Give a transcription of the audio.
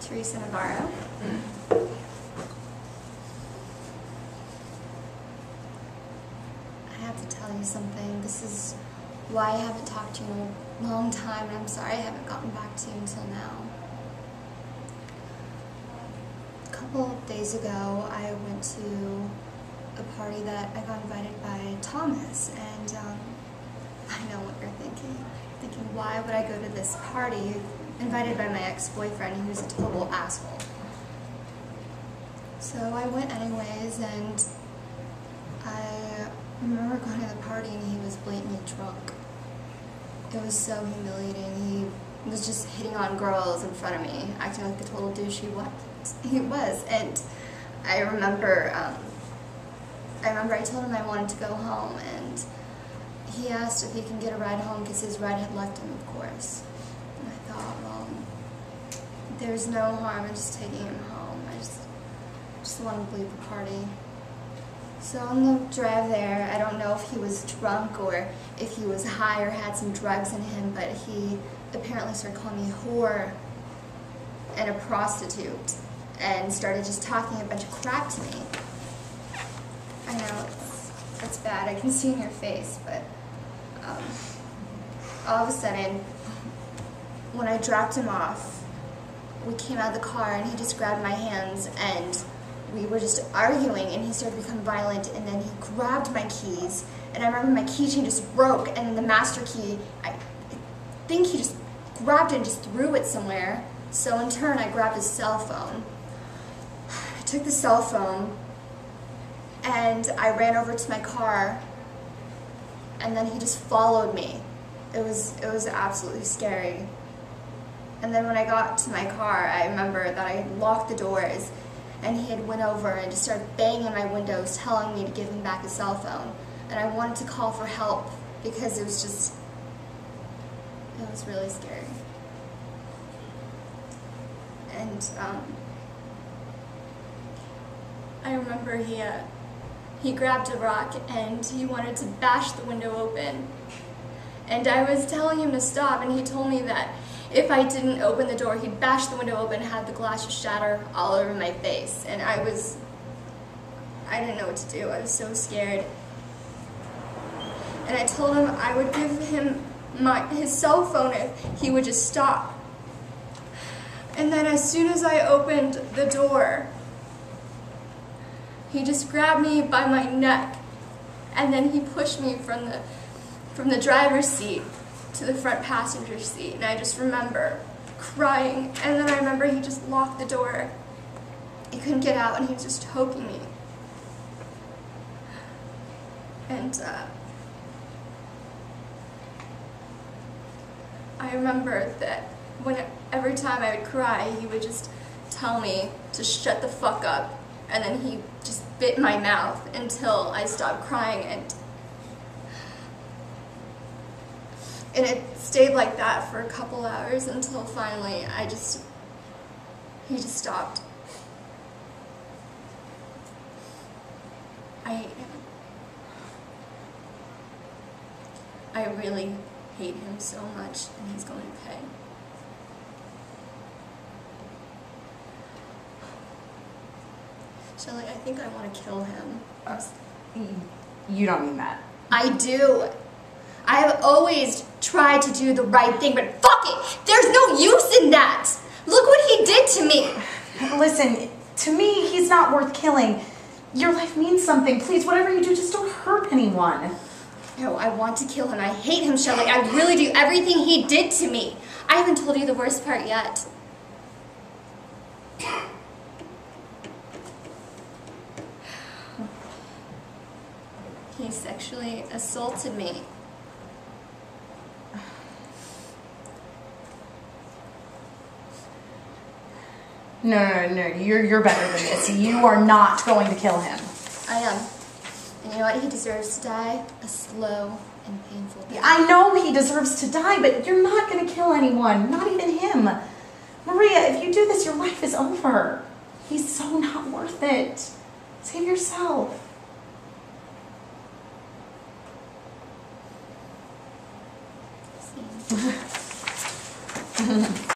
Teresa Navarro. I have to tell you something. This is why I haven't talked to you in a long time, and I'm sorry I haven't gotten back to you until now. A couple of days ago, I went to a party that I got invited by Thomas, and I know what you're thinking. Thinking, why would I go to this party invited by my ex-boyfriend who's a total asshole? So I went anyways, and I remember going to the party and he was blatantly drunk. It was so humiliating. He was just hitting on girls in front of me, acting like the total douche he was. And I remember I told him I wanted to go home, and he asked if he can get a ride home because his ride had left him, of course. And I thought, well, there's no harm in just taking him home. I just wanted to leave the party. So on the drive there, I don't know if he was drunk or if he was high or had some drugs in him, but he apparently started calling me a whore and a prostitute and started just talking a bunch of crap to me. I know it's bad, I can see in your face, but all of a sudden, when I dropped him off, we came out of the car and he just grabbed my hands and we were just arguing, and he started to become violent, and then he grabbed my keys, and I remember my keychain just broke, and then the master key, I think he just grabbed it and just threw it somewhere. So in turn, I grabbed his cell phone. I took the cell phone, and I ran over to my car, and then he just followed me. It was absolutely scary. And then when I got to my car, I remember that I had locked the doors, and he had went over and just started banging on my windows, telling me to give him back his cell phone. And I wanted to call for help because it was really scary. And I remember he grabbed a rock and he wanted to bash the window open. And I was telling him to stop, and he told me that if I didn't open the door, he'd bash the window open and have the glass just shatter all over my face. And I didn't know what to do. I was so scared. And I told him I would give him his cell phone if he would just stop. And then as soon as I opened the door, he just grabbed me by my neck, and then he pushed me from the driver's seat to the front passenger seat, and I just remember crying, and then I remember he just locked the door. He couldn't get out, and he was just choking me. And I remember that every time I would cry, he would just tell me to shut the fuck up, and then he just bit my mouth until I stopped crying, and it stayed like that for a couple hours until finally he just stopped. I hate him. I really hate him so much, and he's going to pay. Shelly, I think I want to kill him. You don't mean that. I do. I have always tried to do the right thing, but fuck it! There's no use in that! Look what he did to me! Listen, to me, he's not worth killing. Your life means something. Please, whatever you do, just don't hurt anyone. No, I want to kill him. I hate him, Shelly. I really do. Everything he did to me. I haven't told you the worst part yet. He sexually assaulted me. No, you're better than this. You are not going to kill him. I am. And you know what? He deserves to die a slow and painful death. I know he deserves to die, but you're not going to kill anyone. Not even him. Maria, if you do this, your life is over. He's so not worth it. Save yourself. See.